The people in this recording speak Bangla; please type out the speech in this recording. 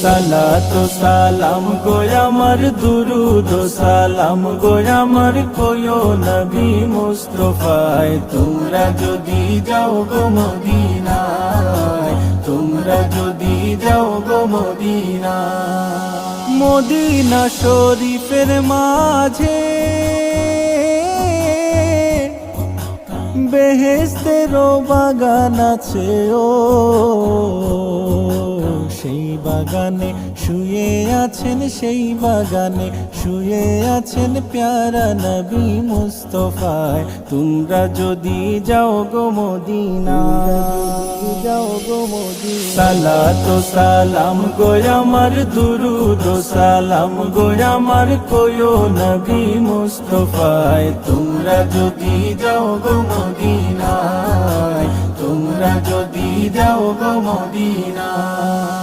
সালাত ও সালাম গো আমার, দুরুদ ও সালাম গো আমার, কইও নবী মুস্তাফায়। তোমরা যদি যাও গো মদিনায়, তোমরা যদি যাও গো মদিনায়। মদিনা শরীফের মাঝে বেহেশতেরও বাগান আছে, ও সেই বাগানে শুয়ে আছেন, সেই বাগানে শুয়ে আছেন প্যারা নবী মুস্তাফায়। তোমরা যদি যাও গো মদিনায়, যাও গো মদিনায়। সালাত ও সালাম গো আমার, দুরুদ ও সালাম গো আমার, কইও নবী মুস্তাফায়। তোমরা যদি যাও গো মদিনায়, তোমরা যদি যাও গো মদিনায়।